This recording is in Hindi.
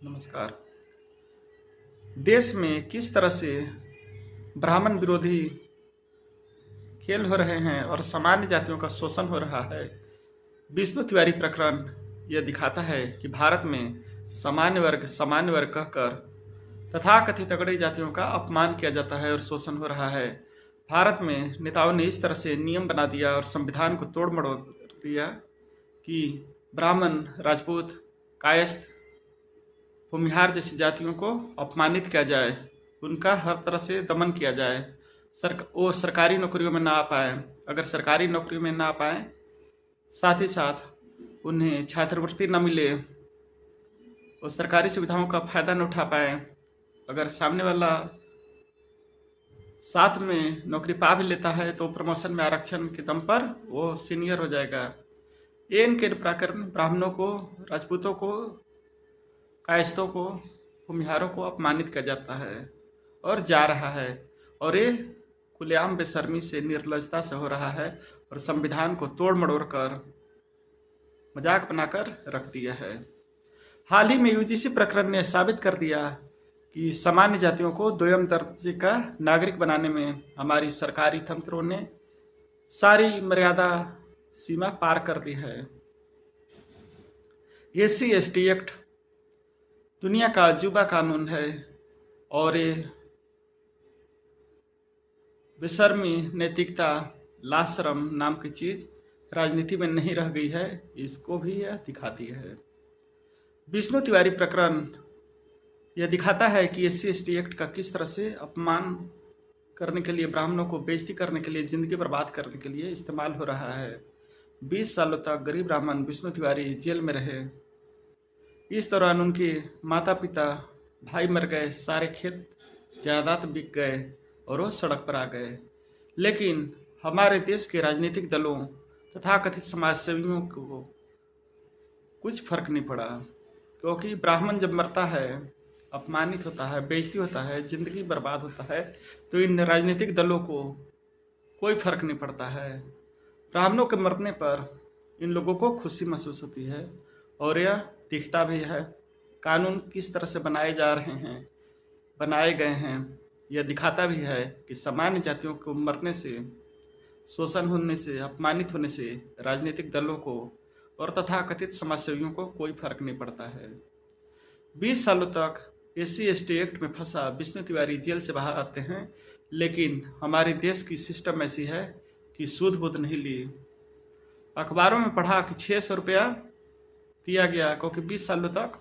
नमस्कार। देश में किस तरह से ब्राह्मण विरोधी खेल हो रहे हैं और सामान्य जातियों का शोषण हो रहा है। विष्णु तिवारी प्रकरण यह दिखाता है कि भारत में सामान्य वर्ग कहकर तथाकथित अगड़ी जातियों का अपमान किया जाता है और शोषण हो रहा है। भारत में नेताओं ने इस तरह से नियम बना दिया और संविधान को तोड़ मरोड़ दिया कि ब्राह्मण, राजपूत, कायस्थ, भूमिहार जैसी जातियों को अपमानित किया जाए, उनका हर तरह से दमन किया जाए। वो सरकारी नौकरियों में ना आ पाए। अगर सरकारी नौकरी में ना आ पाए, साथ ही साथ उन्हें छात्रवृत्ति न मिले, वो सरकारी सुविधाओं का फायदा न उठा पाए। अगर सामने वाला साथ में नौकरी पा भी लेता है तो प्रमोशन में आरक्षण के दम पर वो सीनियर हो जाएगा। ये इनके प्रकरण ब्राह्मणों को, राजपूतों को, कायस्थों को, भूमिहारों को अपमानित किया जाता है और जा रहा है, और ये खुलेआम बेशर्मी से, निर्लजता से हो रहा है और संविधान को तोड़ मड़ोड़ कर मजाक बनाकर रख दिया है। हाल ही में यूजीसी प्रकरण ने साबित कर दिया कि सामान्य जातियों को दोयम दर्जे का नागरिक बनाने में हमारी सरकारी तंत्रों ने सारी मर्यादा सीमा पार कर दी है। SC/ST एक्ट दुनिया का अजूबा कानून है और ये बेशर्मी, नैतिकता, लाशरम नाम की चीज राजनीति में नहीं रह गई है, इसको भी यह दिखाती है। विष्णु तिवारी प्रकरण यह दिखाता है कि SC/ST एक्ट का किस तरह से अपमान करने के लिए, ब्राह्मणों को बेइज्जती करने के लिए, जिंदगी बर्बाद करने के लिए इस्तेमाल हो रहा है। 20 सालों तक गरीब ब्राह्मण विष्णु तिवारी जेल में रहे। इस दौरान उनके माता पिता, भाई मर गए, सारे खेत जायदाद बिक गए और वो सड़क पर आ गए। लेकिन हमारे देश के राजनीतिक दलों तथा कथित समाज सेवियों को कुछ फर्क नहीं पड़ा, क्योंकि ब्राह्मण जब मरता है, अपमानित होता है, बेइज्जती होता है, जिंदगी बर्बाद होता है, तो इन राजनीतिक दलों को कोई फर्क नहीं पड़ता है। ब्राह्मणों के मरने पर इन लोगों को खुशी महसूस होती है और यह दिखता भी है। कानून किस तरह से बनाए गए हैं, यह दिखाता भी है कि सामान्य जातियों को मरने से, शोषण होने से, अपमानित होने से राजनीतिक दलों को और तथाकथित समाजसेवियों को कोई फर्क नहीं पड़ता है। 20 सालों तक SC/ST एक्ट में फंसा विष्णु तिवारी जेल से बाहर आते हैं, लेकिन हमारे देश की सिस्टम ऐसी है कि सूद बूद नहीं ली। अखबारों में पढ़ा कि 600 रुपया दिया गया, क्योंकि 20 सालों तक